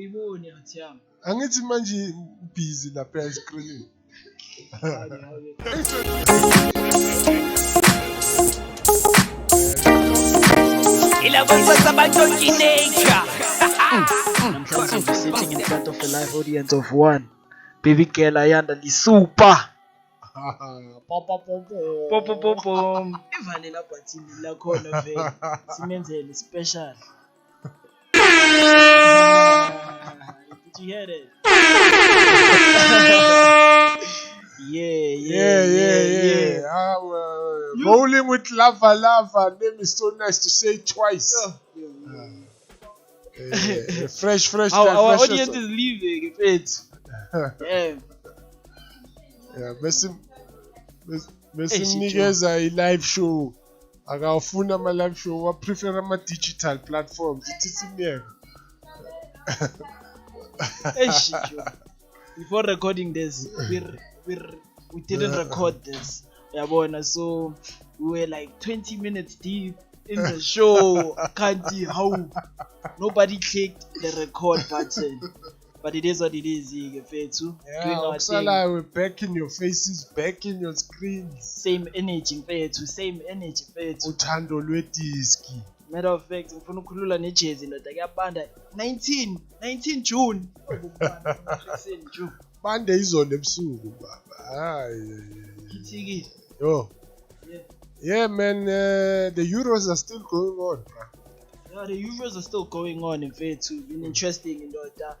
uyiboni yathiyami Angithi manje busy lapha escreenini. Namhlanje sitting in front of a live audience of one. Baby girl ayanda lisuper. Pom. Ivane lapha thini la khona vele. Simenzele special. Did you hear that? Yeah. Rolling with lava. Name is so nice to say twice. Fresh. Our audience is leaving. Yeah. Besimnikeza i-live show. Akafuna ama-live show. Wa prefer ama-digital platforms. Ithi simyeke. Before recording this, we didn't record this. So we were like 20 minutes deep in the show. Kante, how nobody clicked the record button. But it is what it is. We're back in your faces, back in your screens. Same energy. Uthando lwediski. Matter of fact, ngifuna ukukhulula nejezi ndoda kuyabanda 19 June. Bande izolo ebusuku baba. Hayi. Kithiki. Yo. Yeah man, the Euros are still going on, bro. Yeah, the Euros are still going on in fact too. Been interesting ndoda.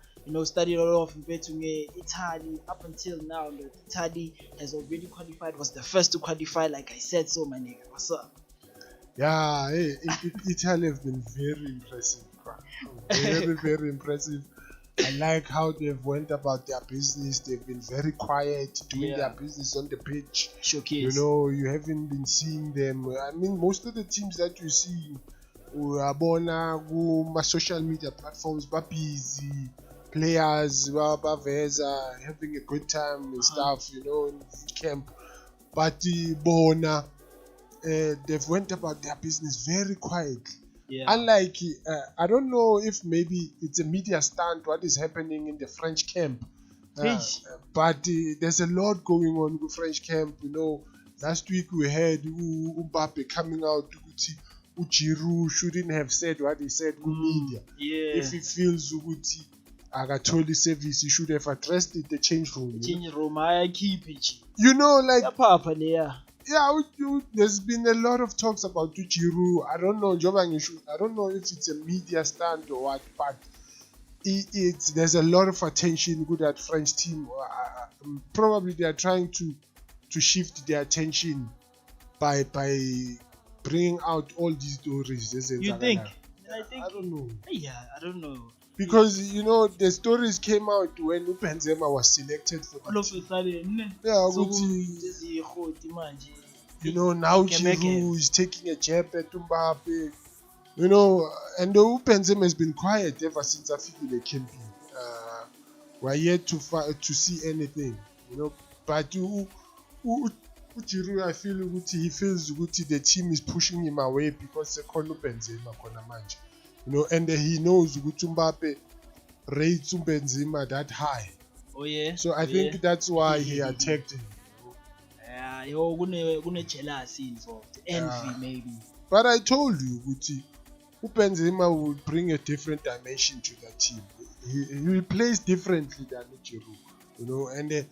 Studied a lot of Italy up until now. Italy has already qualified, was the first to qualify, like I said. So, my nigga, what's up? Yeah, Italy have been very impressive. Very impressive. I like how they've went about their business. They've been very quiet, doing their business on the pitch. Showcase. You haven't been seeing them. I mean, most of the teams that you see, my social media platforms, but busy. Players having a good time and stuff, in camp. But Bona, they've went about their business very quietly. Yeah. Unlike, I don't know if maybe it's a media stunt what is happening in the French camp. But there's a lot going on in the French camp. Last week we heard Mbappe coming out. Giroud shouldn't have said what he said in media. Yeah. If he feels Agatoli service, you should have addressed it, the change room. I keep it. There's been a lot of talks about Giroud. I don't know, I don't know if it's a media stand or what, but there's a lot of attention with that French team. Probably they are trying to shift their attention by bringing out all these stories. You think? I don't know. Yeah, I don't know. Because the stories came out when Benzema was selected for all of a sudden. Yeah, now Giroud is taking a jab at Mbappe. And Benzema has been quiet ever since I feel they came in. We're yet to see anything. But Giroud, I feel he feels the team is pushing him away because they call Benzema manje. And he knows Mbappe rates Benzema that high. Oh yeah. So I think that's why he attacked him. Yeah, gonna jealousy involved, envy maybe. But I told you, Benzema will bring a different dimension to that team. He plays differently than Giroud, and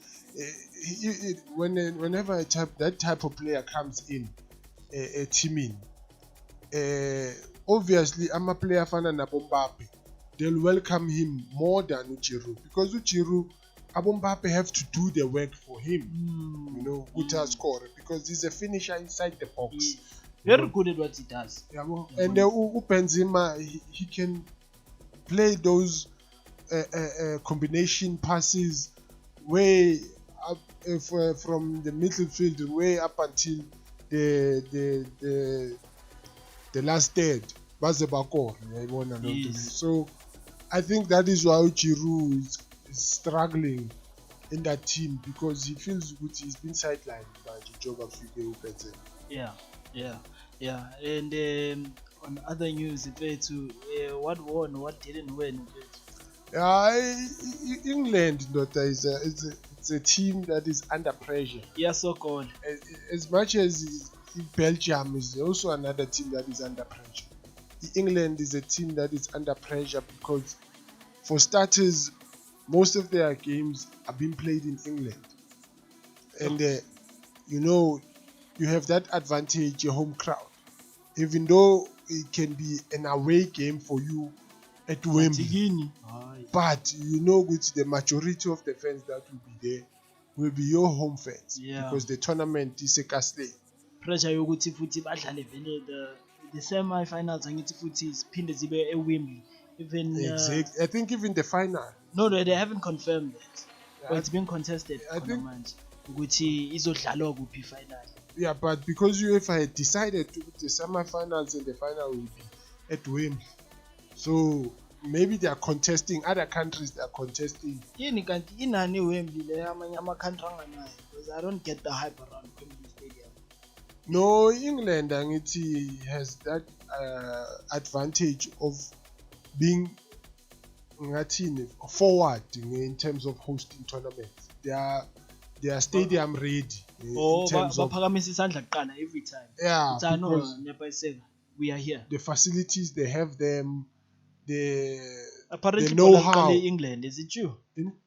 whenever that type of player comes in, a team in. Obviously, I'm a player fan and Mbappe. They'll welcome him more than Giroud because Giroud, Mbappe have to do the work for him. Uta score because he's a finisher inside the box. Very good at what he does. Yeah, and Benzema, he can play those combination passes way up from the midfield way up until the last third. So I think that is why Giroud is struggling in that team because he feels good. He's been sidelined by the job of Benzema. Yeah. And on other news, what won, what didn't win. England it's a team that is under pressure. Yeah, so called. As much as Belgium is also another team that is under pressure. England is a team that is under pressure because, for starters, most of their games are being played in England, and you have that advantage, your home crowd. Even though it can be an away game for you at Wembley, but with the majority of the fans that will be there will be your home fans, because the tournament is a castle. Pressure yokuthi futhi badlale vele the semi-finals angithi futhi ziphinde zibe eWembley. Even exactly. I think even the final. No, they haven't confirmed that. But it's been contested. I think ukuthi izodlalwa kuphi final. Yeah, but because UEFA had decided the semi-finals and the final will be at Wembley, so maybe they are contesting. Other countries they are contesting. Yini kanti inani Wembley le amanye ama-country anganayo, because I don't get the hype around Wembley Stadium. No, England angithi has that advantage of being forward in terms of hosting tournaments. They are stadium ready. In terms of isandla kuqala every time. Yeah, because we are here. The facilities they have them. Apparently the know-how. England, is it you?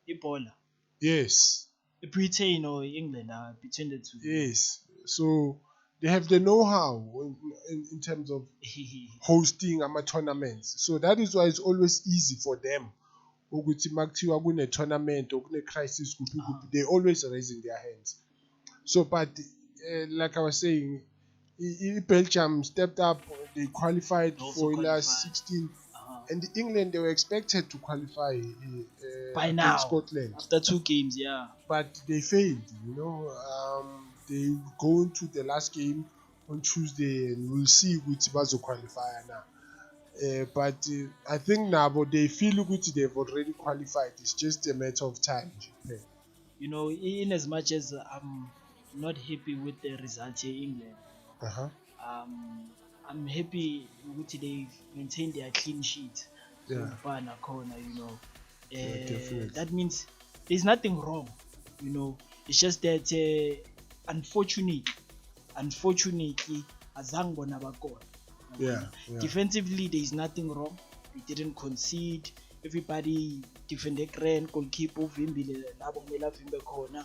Ebola. Yes. Britain or England are between the two. Yes. So they have the know-how in terms of hosting tournaments. So that is why it's always easy for them. Ukuthi makuthiwa kune tournament or kune crisis they always raising their hands. So but like I was saying, Belgium stepped up. They qualified for last 16, and England they were expected to qualify by now Scotland after 2 games, yeah. But they failed. They go into the last game on Tuesday, and we'll see which bazo qualifier now. But I think now, but they feel good. They've already qualified. It's just a matter of time. In as much as I'm not happy with the result here in England, I'm happy that they've maintained their clean sheet. Yeah. That means there's nothing wrong. It's just that unfortunately, azange bona bakona. Yeah. Defensively, there is nothing wrong. We didn't concede. Everybody defended grand, goalkeeper, Vimbile, Nabomela Vimbe corner.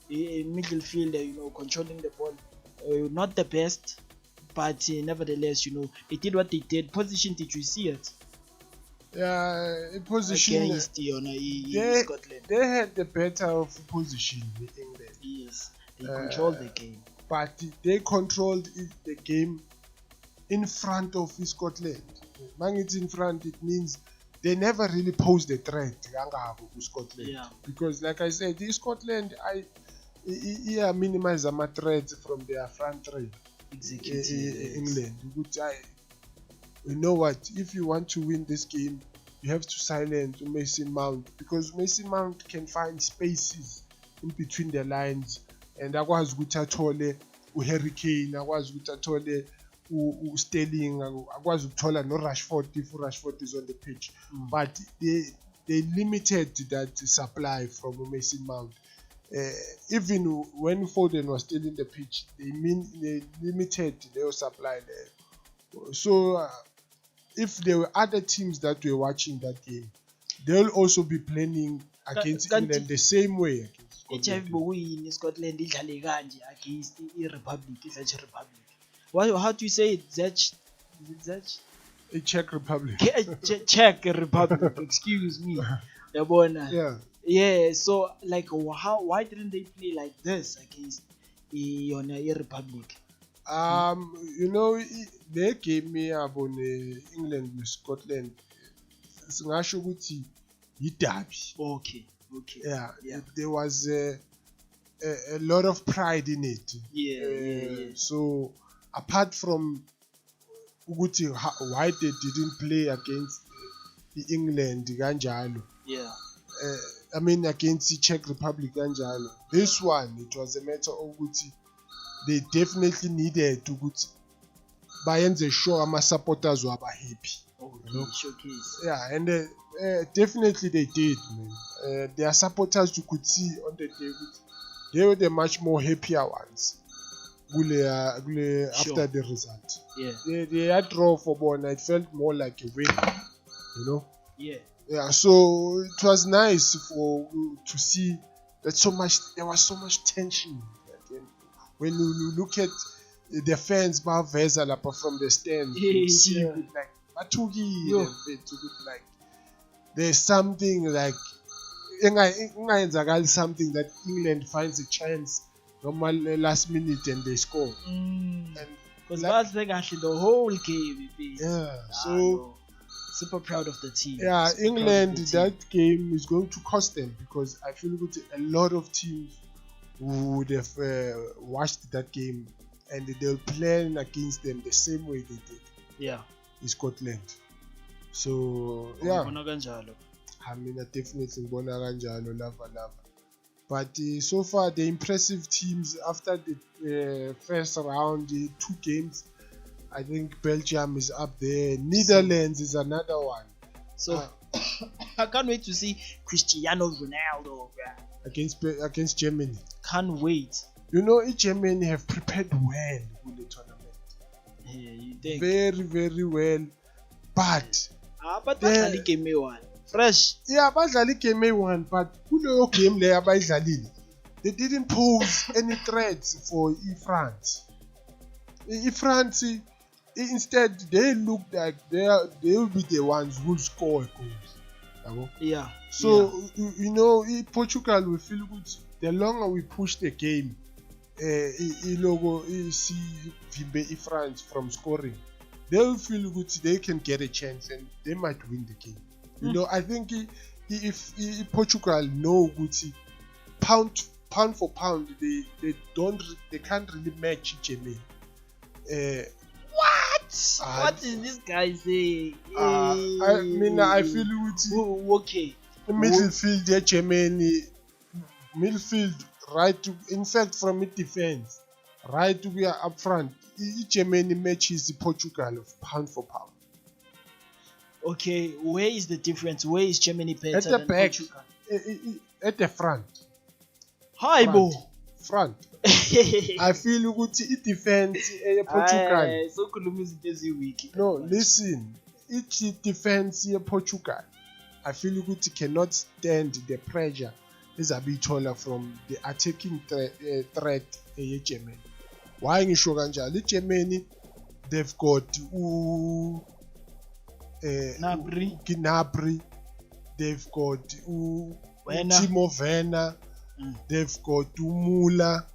Middle fielder, controlling the ball. Not the best, but nevertheless, they did what they did. Position, did you see it? Yeah, position. Scotland. They had the better of position in England. Yes, they controlled the game. But they controlled the game in front of Scotland. When it's in front, it means they never really posed a threat to Scotland. Yeah. Because, like I said, Scotland, minimize some threats from their front three. England. You know what? If you want to win this game, you have to silence Mason Mount, because Mason Mount can find spaces in between the lines, and akwazi ukuthi athole uHerikane, akwazi ukuthi athole Sterling, akwazi ukuthola no Rashford if Rashford is on the pitch. But they limited that supply from Mason Mount. Even when Foden was still in the pitch, they limited their supply there. So if there were other teams that were watching that game, they'll also be planning against England the same way. Scotland idlale kanje against Republic, how do you say it? Czech? A Czech Republic. Czech Republic. Excuse me. Yeah. So why didn't they play like this against the Republic? They gave me on England with Scotland. Singasho ukuthi yiderby. Okay. Yeah. There was a lot of pride in it. Yeah. So apart from why they didn't play against the England kanjalo. Yeah. Against the Czech Republic kanjalo. This one, it was a matter of they definitely needed to bayenze sure ama supporters were happy. Showcase. Yeah, and definitely they did, man. Their supporters, you could see on the day, they were the much more happier ones. After the result, they had draw for Bona. It felt more like a win, you know. Yeah. So it was nice to see that there was so much tension. When you look at the fans, from the stand, you see like Matuki, like there's something like something that England finds a chance normal last minute and they score. And because the whole game. So super proud of the team. Yeah, England, that game is going to cost them because I feel a lot of teams would have watched that game and they'll plan against them the same way they did. In Scotland. So yeah. I mean, I definitely lava. But so far, the impressive teams after the first round, 2 games, I think Belgium is up there. Netherlands is another one. So I can't wait to see Cristiano Ronaldo against Germany. Can't wait. You know, Germany have prepared well in the tournament. Yeah, you think? Very, very well. But badlali game one. Fresh. Yeah, badlali game one, but kuleyo game le abayidlalile, they didn't pose any threats for France. France, instead, they look like they will be the ones who score goals. Yeah. So you know, Portugal will feel good the longer we push the game. See France from scoring. They will feel good. They can get a chance and they might win the game. You know, I think if Portugal know good, pound for pound, they can't really match Germany. What is this guy saying? I mean, I feel good. Okay. Midfield, Germany, midfield, right to, in fact, from mid defense, right to be up front. Germany matches Portugal of pound for pound. Okay, where is the difference? Where is Germany better at the than back, Portugal? At the front. Hi, bo. Front. I feel good. It defense Portugal. So busy week. No, listen. It defense Portugal. I feel good. Cannot stand the pressure. Is a bit taller from the attacking threat. Germany. Why in Shoganjali? Germany, they've got Gnabry, they've got Timo Werner, they've got Muller,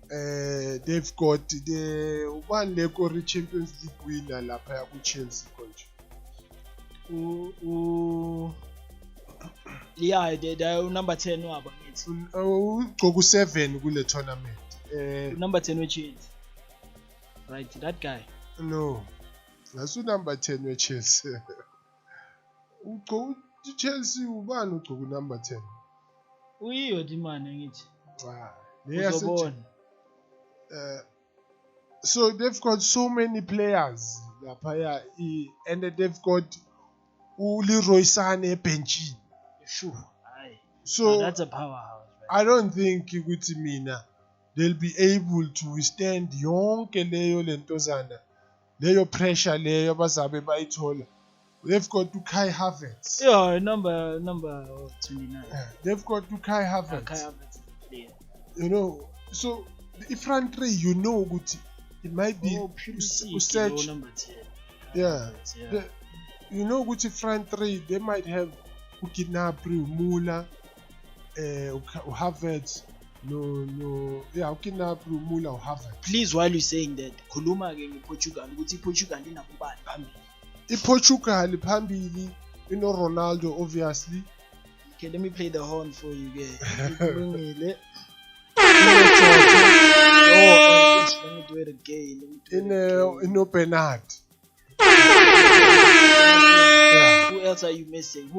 they've got the one leg Champions League winner lapha ku Chelsea coach. Yeah, the number 10 wabo ngithi. Ugqoka 7 kule tournament. Number 10 which is right, that guy. No. That's number 10 with Chelsea. Chelsea ubani ugqoka number 10? Uyiyo di man ngithi. Wow. So they've got so many players lapha, and they've got Leroy Sané benching. Sure. So that's a powerhouse. Right? I don't think ukuthi mina they'll be able to withstand yonke leyo lentozana, leyo pressure leyo bazabe bayithola. They've got Kai Havertz. Yeah, number 29. They've got Kai Havertz. Kai Havertz player. You know, so the front three, you know, good. It might be search number 10. Yeah. You know, good front three, they might have Gnabry, Muller, Havertz. No. Yeah, Gnabry, Muller, Havertz. Please, while you're saying that, khuluma again Portugal. Portugal inakubani phambili. Portugal phambili, you know, Ronaldo obviously. Okay, let me play the horn for you guys. Let me do it again. In Bernard. Who else are you missing?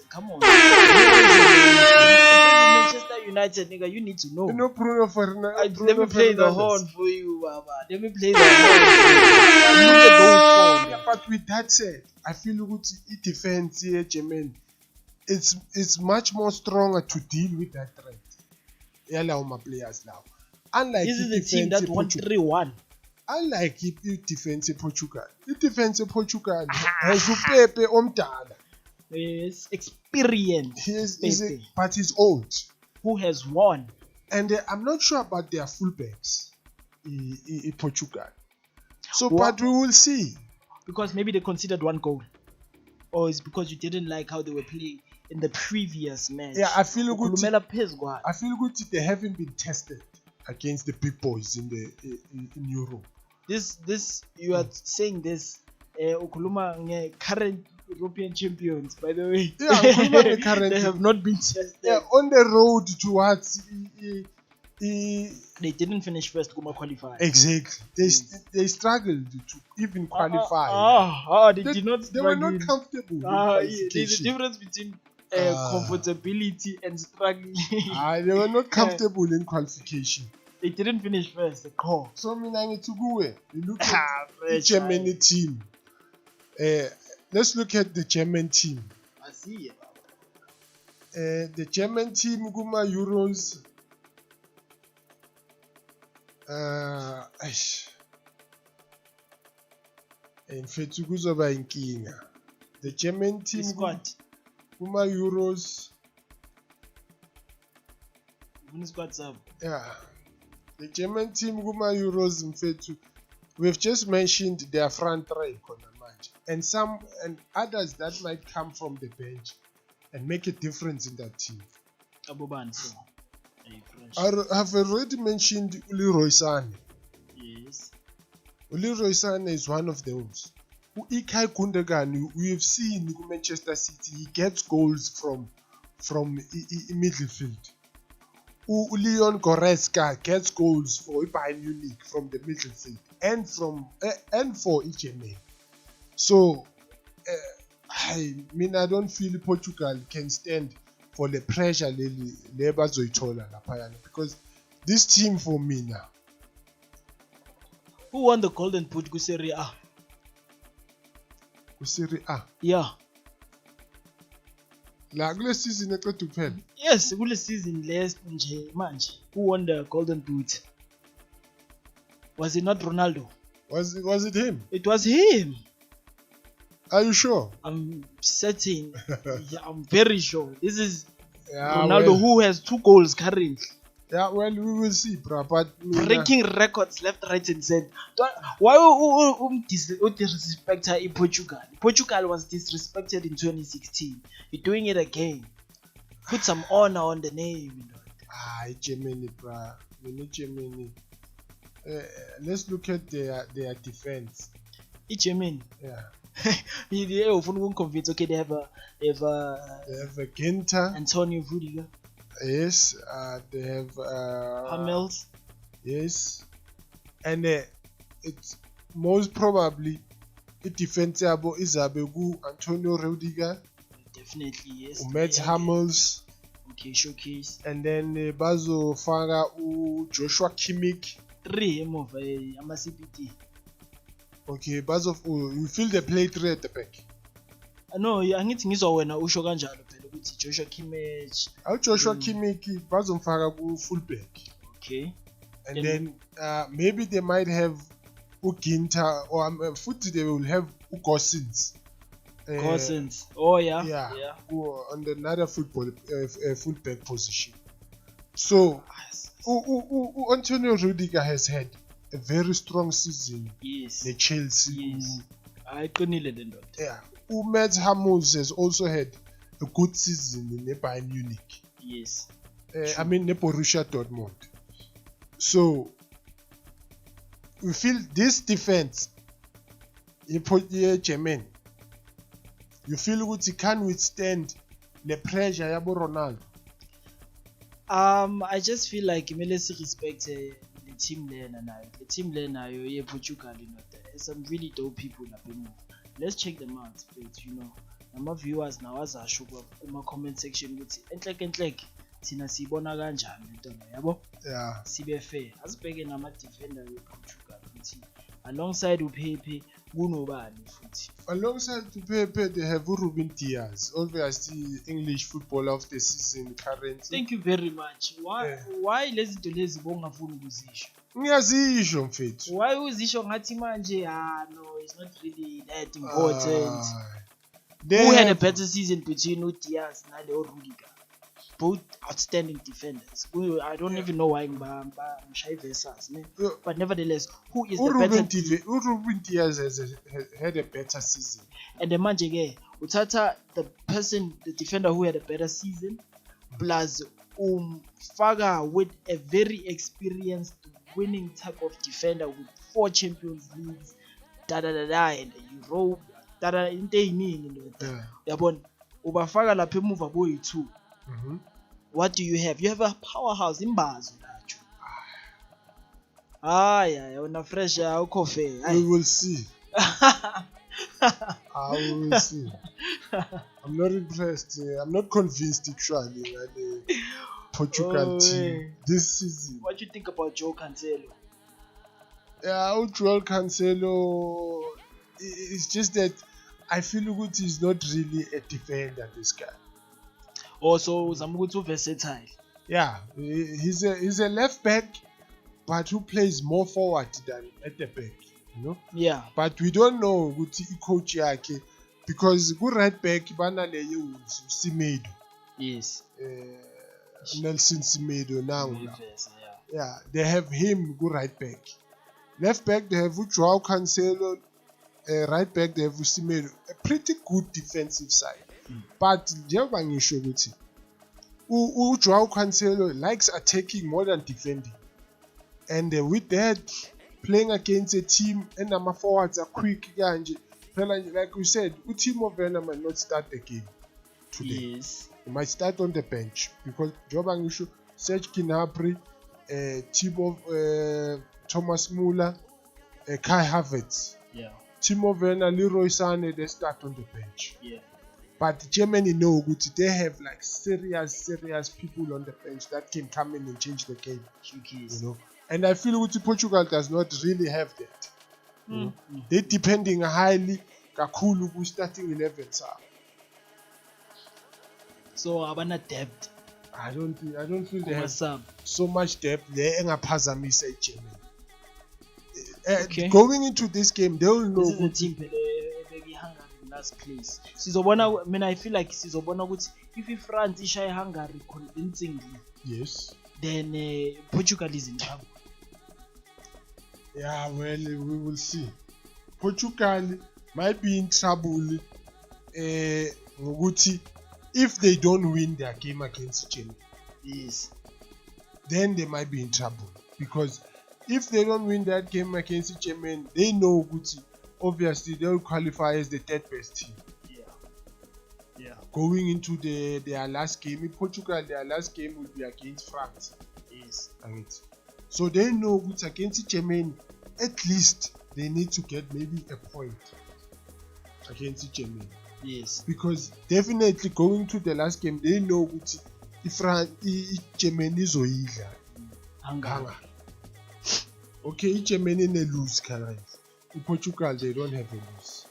Come on. Manchester United, nigga, you need to know. You know Bruno Let Bruno me play the Fernandes. horn for you, Baba. Let me play the horn. Look at those Yeah, four. but with that said, I feel good defense here, German. It's much more stronger to deal with that threat. Allow my players now. Unlike This is the team that won 3-1. Unlike defense Portugal. Defense Portugal has Pepe Omdala. Yes, experience. But he's old. Who has won? And I'm not sure about their fullbacks in Portugal. So, What? but we will see. Because maybe they conceded 1 goal. Or it's because you didn't like how they were playing in the previous match. Yeah, I feel good. I feel good they haven't been tested against the big boys in Europe. This you are saying this ukhuluma current European champions, by the way. Yeah, current. They have not been tested. Yeah, on the road towards they didn't finish first Kuma qualify. Exactly. They struggled to even qualify. They did not. They were not comfortable. There's a difference between comfortability and struggling. They were not comfortable in qualification. They didn't finish first. The core. So you look at the German team. Let's look at the German team. I see it. The German team Guma Euros. In fact, kuzoba inkinga. The German team Guma Euros. Yeah. The German team Guma Euros in fact, we've just mentioned their front three and some and others that might come from the bench and make a difference in that team. I've already mentioned Leroy Sané. Yes. Leroy Sané is one of those. Ilkay Gundogan, we've seen in Manchester City, he gets goals from midfield. Leon Goretzka gets goals for Bayern Munich from the midfield and for EGMA. So, I don't feel Portugal can stand for the pressure because this team for me now. Who won the Golden Boot ku Serie A? Serie A? Yeah. La kule season eqeda kuphela. Yes, kule season last nje manje. Who won the Golden Boot? Was it not Ronaldo? Was it him? It was him. Are you sure? I'm certain. Yeah, I'm very sure. This is Ronaldo, well, who has 2 goals currently. Yeah, well, we will see, bro. But breaking records left, right, and center. Why disrespect her in Portugal? Portugal was disrespected in 2016. You're doing it again. Put some honor on the name. Germany, bro. Germany. Let's look at their defense. Germany. Yeah. Okay, they have a Kante, Antonio Rudiger. Yes, they have Hummels. Yes, and it's most probably the defensible is Antonio Rudiger. Definitely, yes. Matt Hummels. Okay, showcase. And then Bazo Fanga Joshua Kimmich. 3 of CPT. Okay, Bazo, you feel they play 3 at the back. No, angithi ngizowena usho kanjalo phela ukuthi Joshua Kimmich. Joshua Kimmich bazomfaka ku fullback. Okay. And then maybe they might have Ginter or they will have Gosens. Gosens. Oh yeah. Yeah. On another fullback position. So Antonio Rudiger has had a very strong season. Yes. The Chelsea. Yes. I couldn't let them. Yeah. Matt Hummels has also had a good season in Bayern Munich. Yes. I mean, Borussia Dortmund. So, we feel this defense, German, you feel good he can withstand the pressure of Ronaldo? I just feel like let's respect the team there now. The team there now, Portugal, there's some really dope people up in there. Let's check them out, but my viewers now as I show up in my comment section with entlek thina siyibona kanjani into le yabo Yeah. sibe fair asibheke nama defender wePortugal futhi alongside uPepe kunobani futhi Alongside Pepe, they have Ruben Diaz, obviously English Footballer of the Season currently. thank you very much why lezi zinto lezi bongafuni ukuzisho Ngiyazisho mfethu. why uzisho ngathi manje no it's not really that important who had a better season between Diaz and Rudiger both outstanding defenders I don't even know why ngishaya versus but nevertheless who is the better Ruben Diaz had a better season and manje ke uthatha the defender who had a better season plus faka with a very experienced winning type of defender with 4 Champions Leagues and Europe into eyiningi ndoda yabona ubafaka lapha emuva boyi2 what do you have a powerhouse imbazo lacho yona fresh awukho fair we will see I will see. I'm not impressed. I'm not convinced actually by the Portugal team this season. What do you think about João Cancelo? Yeah, João Cancelo. It's just that I feel good. He's not really a defender. This guy. Also, Zamugutu versatile. Yeah, he's a left back, but who plays more forward than at the back. You know? Yeah. But we don't know what coach yake because good right back banale Semedo. Yes. Nelson Semedo now. Yeah, they have him good right back. Left back they have João Cancelo. Right back they have Semedo. A pretty good defensive side. But njengoba ngisho ukuthi João Cancelo likes attacking more than defending. And with that playing against a team and our forwards are quick kanje like we said Timo Werner might not start the game today. Yes. He might start on the bench because njengoba ngisho Serge Gnabry, Thomas Muller, Kai Havertz. Yeah. Timo Werner, Leroy Sané, they start on the bench. Yeah. But Germany know that they have like serious people on the bench that can come in and change the game. You know, and I feel that Portugal does not really have that. They're depending highly kakhulu ku starting 11 so abana depth. I don't feel they have so much depth there engaphazamisa Germany. Going into this game they will know the team last place. Sizobona mina I feel like sizobona ukuthi if France ishaya Hungary convincingly. Yes. Then Portugal is in trouble. Yeah, well, we will see. Portugal might be in trouble ngokuthi if they don't win their game against Germany. Yes. Then they might be in trouble because if they don't win that game against Germany, they know ukuthi obviously they will qualify as the third best team. Yeah. Going into their last game in Portugal, their last game will be against France. Yes. So they know that against Germany, at least they need to get maybe a point against Germany. Yes. Because definitely going to the last game, they know that if Germany is Hungary. Okay, Germany they lose currently. In Portugal, they don't have a lose.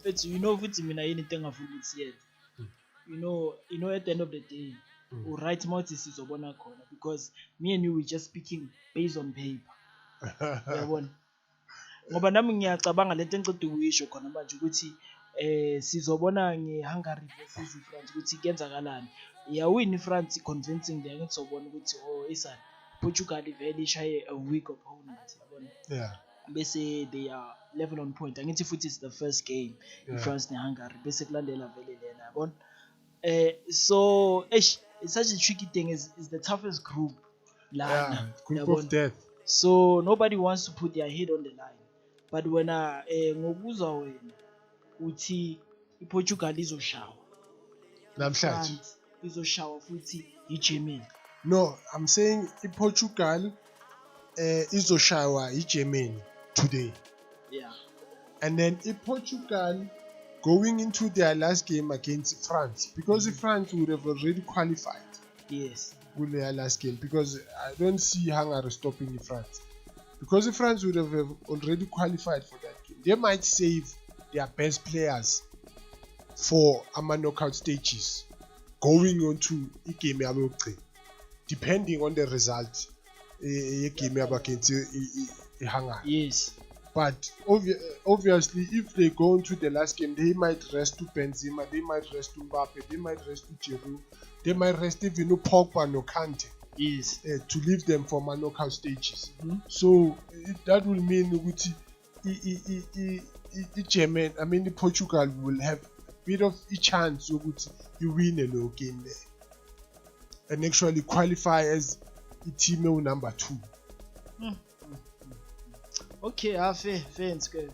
But you know, anything of it. You know, at the end of the day, we write more sizobona khona because me and you were just speaking based on paper. Yabona. Ngoba nami ngiyacabanga lento engicede ukuyisho khona manje ukuthi sizobona ngeHungary versus France ukuthi kuyenzakalani. Iyawina iFrance convincing the angithi sobona ukuthi isani Portugal vele ishaye a weak opponent yabona. Yeah. Bese they are level on point. Angithi futhi it's the first game in France neHungary bese kulandela vele lena yabona. So it's such a tricky thing. Is the toughest group. Group of death. So nobody wants to put their head on the line. But when ngokuzwa wena uthi iPortugal izoshawa. Namhlanje izoshawa futhi iGermany. No, I'm saying iPortugal izoshawa iGermany today. Yeah. And then iPortugal going into their last game against France because France would have already qualified. Yes. Kule last game, because I don't see Hungary stopping France. Because if France would have already qualified for that game, they might save their best players for knockout stages going on to game yabo yokugcina, depending on the result game yabo against Hungary. Yes. But obviously, if they go into the last game, they might rest to Benzema, they might rest to Mbappe, they might rest to Giroud, they might rest even to Pogba no Kante. Yes. To leave them for knockout stages. Mm-hmm. So that will mean German, the Portugal will have a bit of a chance you win a low game there and actually qualify as a team number 2. Okay, fair and square.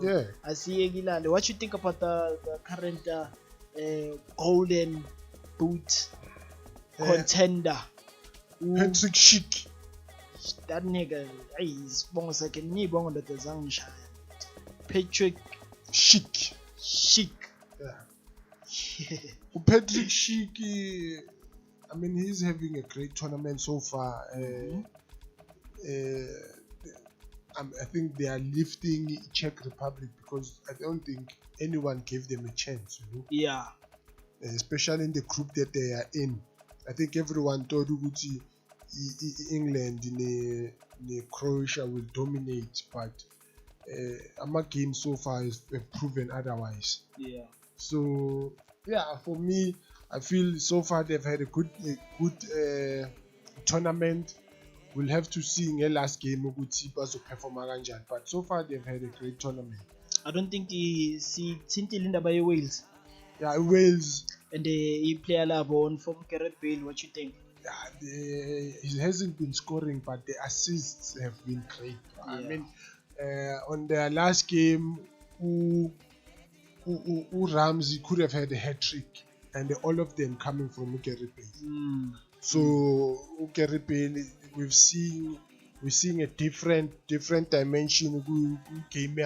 Yeah. I see Gilale. What you think about the current golden boot contender? Patrick Schick. That nigga, he's bongo second knee bongo that the Zangshine. Patrick Schick. Yeah. Patrick Schick, he's having a great tournament so far. I think they are lifting Czech Republic because I don't think anyone gave them a chance, Yeah. Especially in the group that they are in. I think everyone thought England in Croatia will dominate, but our game so far has proven otherwise. Yeah. So yeah, for me, I feel so far they've had a good tournament. We'll have to see in the last game perform, but so far they've had a great tournament. I don't think Sinti Linda by Wales. Yeah, Wales. And he play a lab on from Gareth Bale. What you think? Yeah, he hasn't been scoring, but the assists have been great. Yeah. On their last game, Ramsey could have had a hat trick, and all of them coming from Gareth Bale. So Gareth Bale, we're seeing a different dimension game,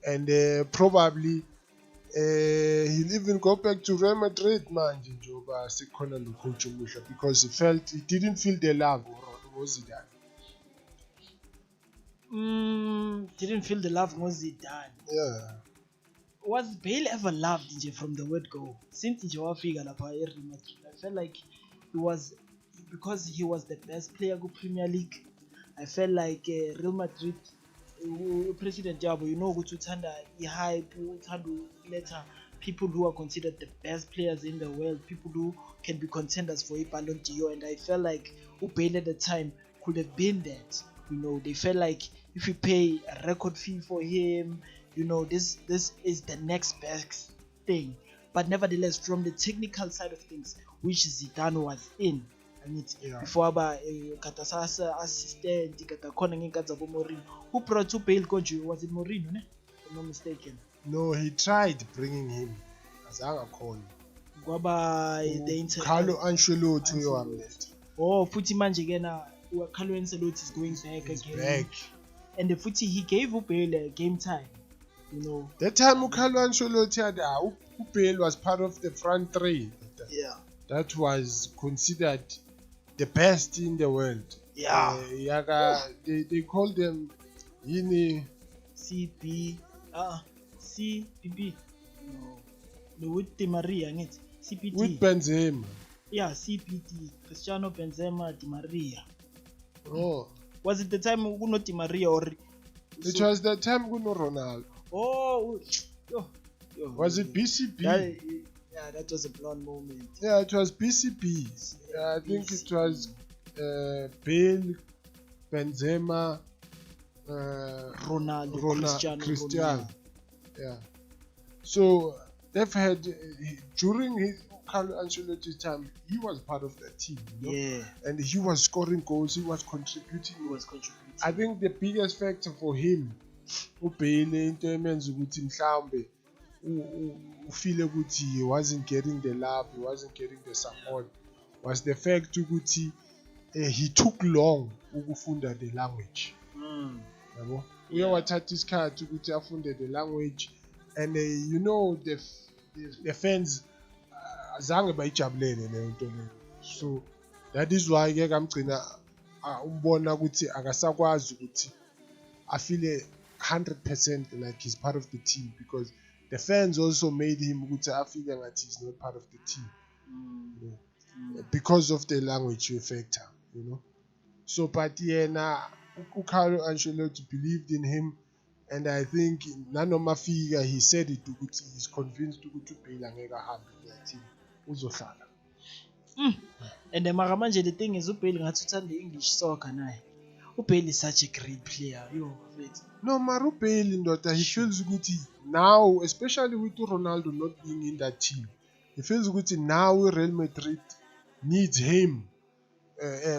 and probably he'll even go back to Real Madrid, man, because he didn't feel the love, or was it that? Didn't feel the love, was it done? Yeah. Was Bale ever loved from the word go? Since I felt like he was, because he was the best player in Premier League. I felt like Real Madrid President Jabo, to tanda hype, later people who are considered the best players in the world, people who can be contenders for a Ballon d'Or, and I felt like Bale at the time could have been that. They felt like if you pay a record fee for him, this is the next best thing. But nevertheless, from the technical side of things, which Zidane was in, before Katasasa assistant, Mourinho, who brought to Bale Goju, was it Mourinho, if I'm not mistaken? No, he tried bringing him as I call Carlo Ancelotti. Oh, Futi Manjigena, Carlo Ancelotti is going back again. And the Futi, he gave Bale game time. That time Carlo Ancelotti had Bale was part of the front three. Yeah. That was considered the best in the world. Yeah. They called them CPP. No, with Di Maria, CPT. With Benzema. Yeah, CPT. Cristiano Benzema, Di Maria. Oh. Was it the time not Di Maria or? It was the time Ronaldo. Oh. Was it BCP? That was a blonde moment. Yeah, it was BCP. Yeah, I think it was Bale, Benzema, Ronaldo, Cristiano. Yeah. So they've had during his Carlo Ancelotti's time, he was part of that team. Yeah. And he was scoring goals. He was contributing. I think the biggest factor for him, Bale into emenza ukuthi mhlawumbe ufile ukuthi he wasn't getting the love, he wasn't getting the support, was the fact ukuthi he took long ukufunda the language. Yabo uyawathatha isikhathi ukuthi afunde the language, and the fans azange bayijabulele leyo nto leyo. So that is why ke kamgcina umbona ukuthi akasakwazi ukuthi afile 100% like he's part of the team, because the fans also made him ukuthi afile ngathi he's not part of the team, you know, because of the language factor, you know. So but yena uCarlo Ancelotti believed in him, and I think nanoma fika he said it ukuthi he's convinced ukuthi uBale angeke ahambe kule team, uzohlala. And mara manje the thing is uBale ngathi uthanda English soccer naye. uBale is such a great player, yo mfethu. No, Maru Bale ndoda, he feels ukuthi now, especially with Ronaldo not being in that team, he feels ukuthi now Real Madrid needs him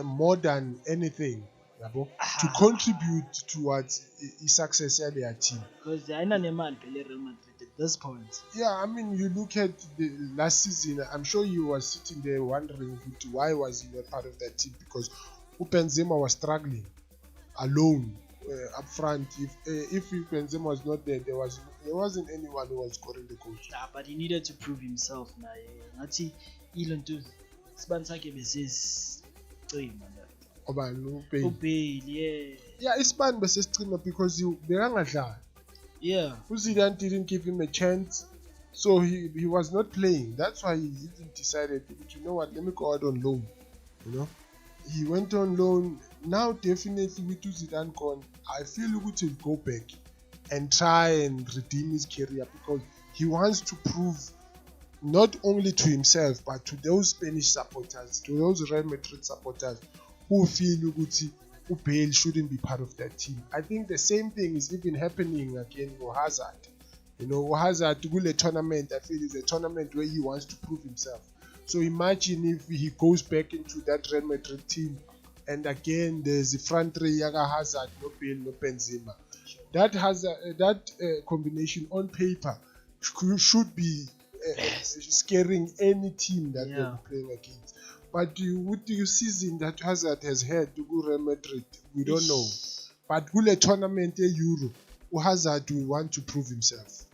more than anything, yabo, to contribute towards success of their team. Because ayina nemali phela Real Madrid at this point. Yeah, I mean, you look at the last season, I'm sure you were sitting there wondering why was he not part of that team, because Benzema was struggling alone up front. If Benzema was not there, there wasn't anyone who was scoring the goals. Yeah, but he needed to prove himself now. Ngathi ilonto sibani sakhe besesicima la. Ubale, yeah, isibani besesicima because he bekangadlali. Yeah. Zidane didn't give him a chance, so he was not playing. That's why he decided, you know what, let me go out on loan. You know, he went on loan. Now definitely with Zidane gone, I feel he'll go back and try and redeem his career, because he wants to prove not only to himself but to those Spanish supporters, to those Real Madrid supporters who feel Bale shouldn't be part of that team. I think the same thing is even happening again with Hazard. You know, Hazard to tournament, I feel is a tournament where he wants to prove himself. So imagine if he goes back into that Real Madrid team, and again there's the front three, Yaga Hazard, no Bale, no Benzema. That combination on paper should be scaring any team that they're playing against. But with the season that Hazard has had to go Real Madrid, we don't know. But with a tournament Euro, Hazard will want to prove himself.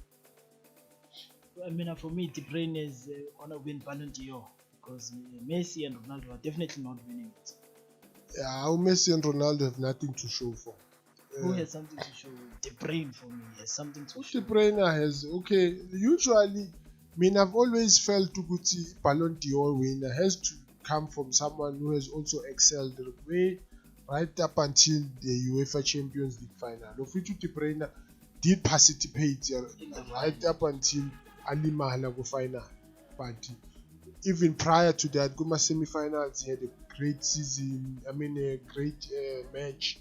I mean, for me, Bruyn is gonna win Ballon d'Or, because Messi and Ronaldo are definitely not winning it. Yeah, Messi and Ronaldo have nothing to show for. Who has something to show? Bruyn for me has something to show. Bruyn has, okay. Usually, I mean, I've always felt Tuguti Ballon d'Or winner has to come from someone who has also excelled way right up until the UEFA Champions League final. Ofitu Bruyn did participate right up until Alimala go final, but even prior to that, Guma semi-finals, he had a great season. I mean, a great match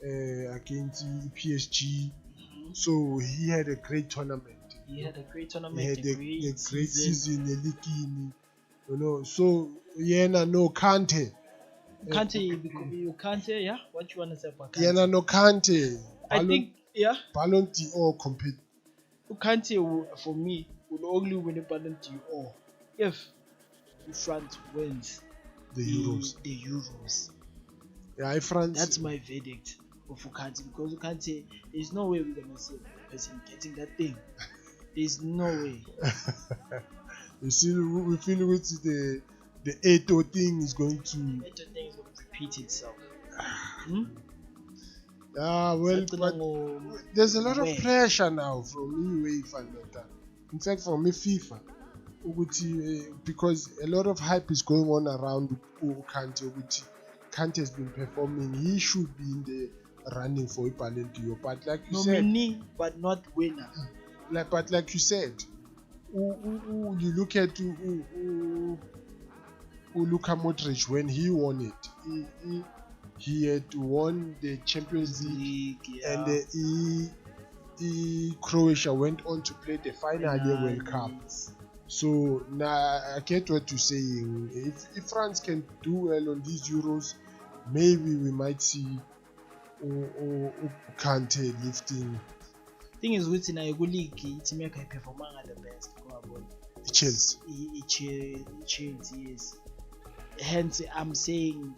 against PSG. So he had a great tournament. He had a great tournament. He had a great season. You know, so Yena no Kante. Kante, yeah. What you want to say about Kante? Yena no Kante. I think, yeah. Ballon d'Or compete. Kante for me will only win a Ballon d'Or if France wins the Euros. The Euros. Yeah, France. That's my verdict of Kante, because Kante, there's no way we're gonna see a person getting that thing. There's no way. You see, we feel with the Eto thing is going to. Eto thing is going to repeat itself. Well, but there's a lot of pressure now from me, UEFA. In fact, from me, FIFA. Because a lot of hype is going on around Kante. Kante has been performing. He should be in the running for a Ballon d'Or. But like you said, nominee but not winner. But like you said, you look at Luka Modric when he won it. He had won the Champions League, yeah. And Croatia went on to play the final World Cup. So now I get what you're saying. If France can do well on these Euros, maybe we might see Kante lifting. Thing is, with in a league, it's make a performance at the best. Chelsea, yes. Hence, I'm saying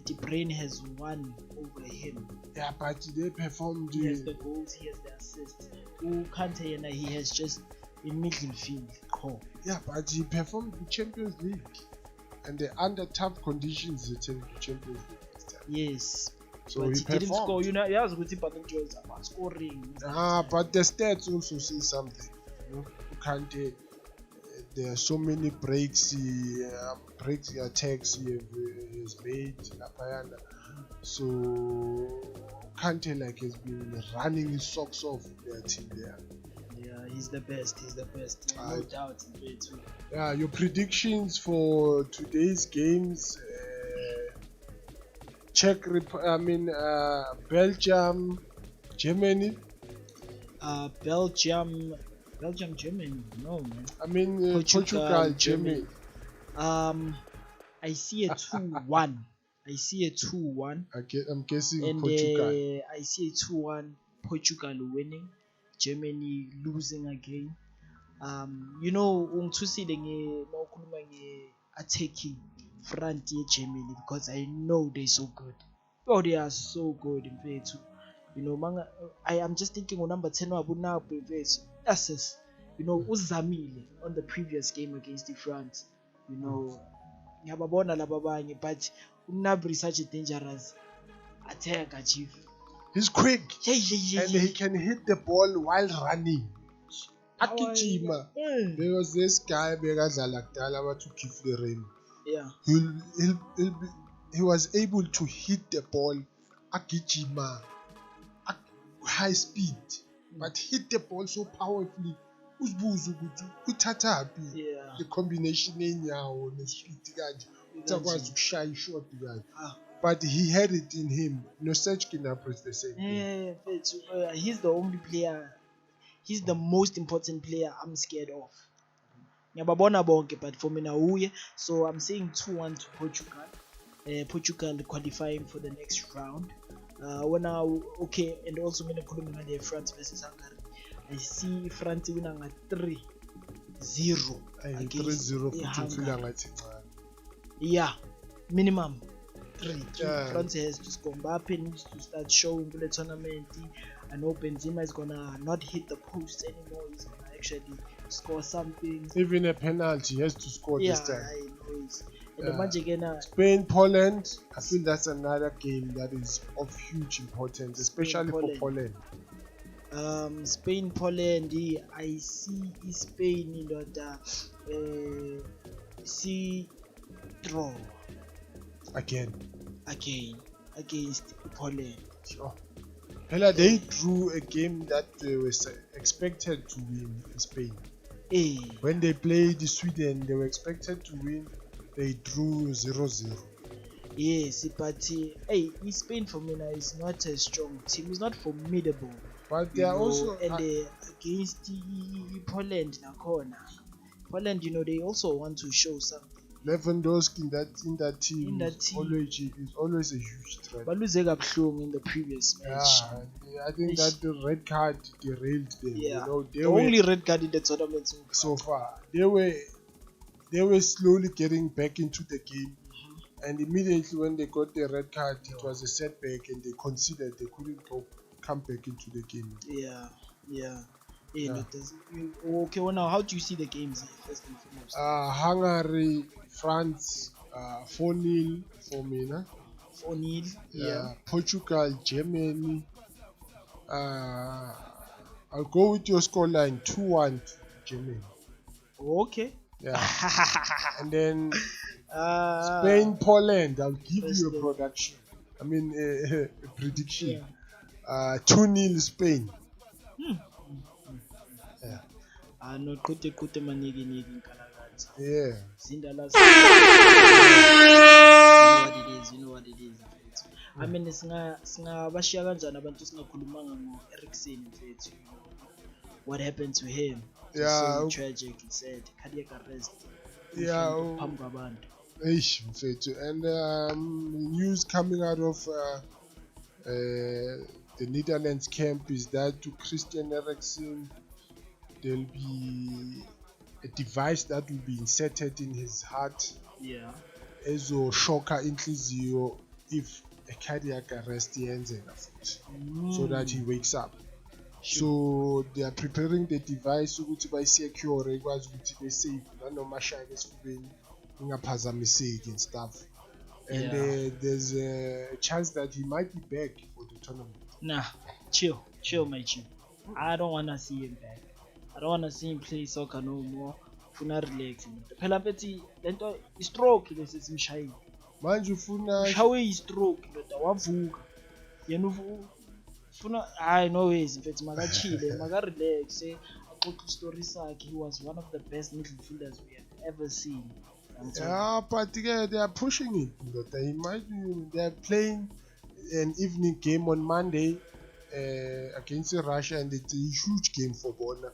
Bruyn has won over him. Yeah, but they performed. He has the goals, he has the assists. Kante and he has just a midfield core. Yeah, but he performed in Champions League. and they're under tough conditions. They take the Champions League this time. Yes. So but he didn't score. performed. You know, he has good ballon d'Ors about scoring. But the stats also say something. You know, Kante, there are so many breaks, attacks he has made. So Kante has been running his socks off their team there. Yeah, he's the best. No doubt. Yeah, your predictions for today's games. Belgium, Germany. Belgium, Germany. No, man. Portugal, Germany. I see a 2-1. I'm guessing and Portugal. I see a 2-1 Portugal winning, Germany losing again. You know, ungithusile mawukhuluma nge-attacking front ye-Germany because I know they're so good. Oh, they are so good in fact. You know, I am just thinking of number 10 wabo Nabo in fact. Yes. You know, uzamile on the previous game against the France. You know, ngiyababona laba abanye, but uNabri is such a dangerous attacker, chief. He's quick. Yeah. And he can hit the ball while running. Akijima. There was this guy bekadlala kudala abathi uKeith the Rain. Yeah. He was able to hit the ball akijima at high speed, but hit the ball so powerfully. Uzibuza ukuthi uthathaphi the combination enyawo nespeed kanje utakwazi ukushaya ishot kanje. But he had it in him. No such Gnabry is the same thing. He's the only player. He's the most important player I'm scared of. Ngiyababona bonke, but for me uye. So I'm saying 2-1 to Portugal. Portugal qualifying for the next round. Okay, and also mina khuluma ngale France versus Hungary. I see France winning at 3-0 against 3-0 yeah, minimum 3. France has to score. Mbappe needs to start showing the tournament. I know Benzema is gonna not hit the post anymore. He's gonna actually score something. Even a penalty, he has to score this time. I know it. And the match again, Spain, Poland. I feel that's another game that is of huge importance, especially for Poland. Spain, Poland. I see Spain in the see draw again against Poland. Sure. Hela, they drew a game that they were expected to win in Spain. When they played Sweden, they were expected to win. They drew 0-0. Yes, but Spain for me now is not a strong team. It's not formidable. But they are also against Poland. Poland, they also want to show something. Lewandowski in that team is always a huge threat. But lose in the previous match. I think that the red card derailed them. Yeah. The only red card in the tournament so far. They were slowly getting back into the game, and immediately when they got the red card, it was a setback, and they considered they couldn't come back into the game. Yeah. Okay, well now, how do you see the games first and foremost? Hungary, France, 4-0 for me, 4-0. Yeah. Portugal, Germany. I'll go with your scoreline 2-1 Germany. Okay. Yeah. And then Spain, Poland. I'll give you a production. A prediction. 2-0 Spain. Yeah. Not kote manigi nkalakati. Yeah. Zindala. You know what it is. I mean, singabashiya kanjani abantu singakhulumanga ngo-Eriksen mfethu. What happened to him? Yeah. So tragic, he said. Cardiac arrest. Yeah. And news coming out of the Netherlands camp is that to Christian Eriksen, there'll be a device that will be inserted in his heart. Yeah. As a shocker inhliziyo if a cardiac arrest yenzeka futhi, so that he wakes up. So they are preparing the device ukuthi bayisecure ikwazi ukuthi be safe nanoma shaya esifubeni ingaphazamiseki and stuff. And Yeah. there's a chance that he might be back for the tournament. Nah, chill, my chill. I don't wanna see him back. I don't wanna see him play soccer no more. Funa relax. Phela mfethi lento i-stroke lesi simshayile. Manje ufuna Ushawe i-stroke ndoda wavuka. Yena ufuna hayi no ways mfethi makachile, makarelax, axoxe story sakhe. He was one of the best midfielders we have ever seen. yeah, but they are pushing it. But they are playing an evening game on Monday against Russia, and it's a huge game for Bona.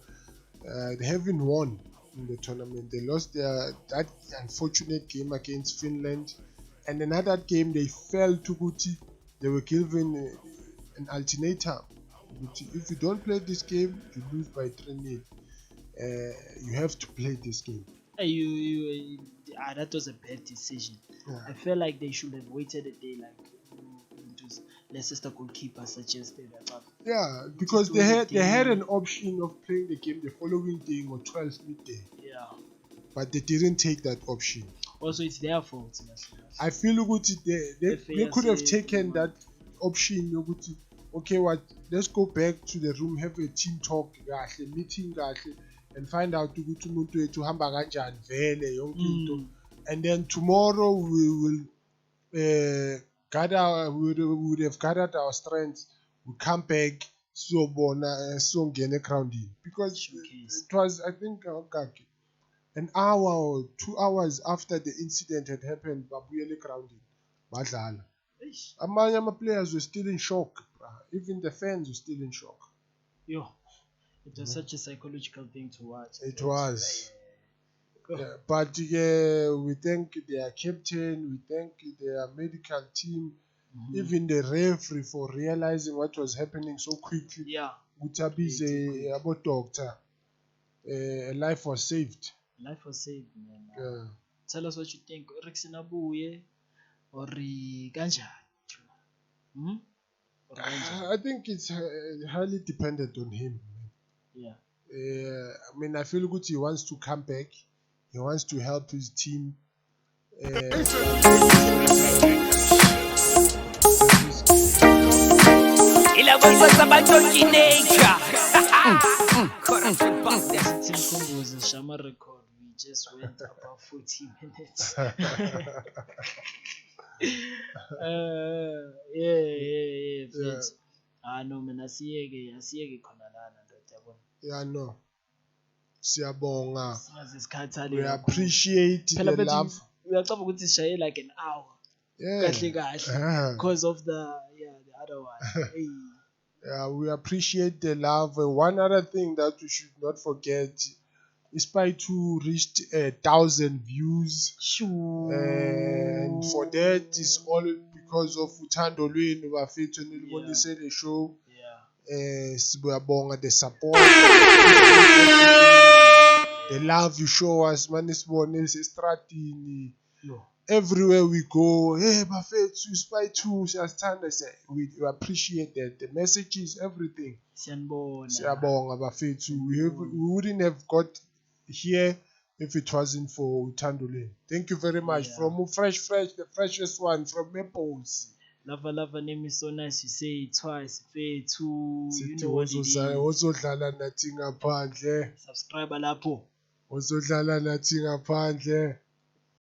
They haven't won in the tournament. They lost that unfortunate game against Finland, and another game they fell to Guti. They were given an ultimatum. If you don't play this game, you lose by 3-0. You have to play this game. That was a bad decision. Yeah. I feel like they should have waited a day, like Leicester goalkeeper suggested. Yeah, because they had an option of playing the game the following day or 12 midday. Yeah. But they didn't take that option. Also, it's their fault. I feel they could have taken that option. Okay, let's go back to the room, have a team talk, meeting, and find out to hamba kanjani vele yonke into. And then tomorrow we will would have gathered our strengths. We come back so ngene grounding, because it was, I think, an hour or 2 hours after the incident had happened. Babuyele grounding badlala. Amanye players were still in shock. Even the fans were still in shock. Yo, it was such a psychological thing to watch. It was. But we thank their captain, we thank their medical team, even the referee for realizing what was happening so quickly. Yeah. Utabize about doctor. A life was saved. Life was saved, man. Yeah. Tell us what you think. Eriksen abuye or kanjani? I think it's highly dependent on him. Yeah. I mean, I feel good he wants to come back. He wants to help his team. Shama record. We just went about 40 minutes. Yeah. No, man, asiyeke khona lana ndoda yabona. Yeah, no. Siyabonga. Singazisikhathali. We appreciate the love. Uyacaba ukuthi sishaye like an hour. Kahle because of the other one. Hey. Yeah, we appreciate the love. One other thing that we should not forget, Spy2 reached 1,000 views. Sure. And for that, it's all because of uthando lwenu bafethu nilibonise le show. Sibuyabonga the support, the love you show us, manisibone esestradini. Everywhere we go, hey bafethu Spy2 siyasithanda. We appreciate that, the messages, everything. Siyabonga bafethu. We wouldn't have got here if it wasn't for uthando lwenu. Thank you very much. From fresh, the freshest one from Maples. Lava name is so nice. You say it twice. Fethu. You know what it is. Ozodlala nathi ngaphandle. Subscribe lapho. Ozodlala nathi ngaphandle.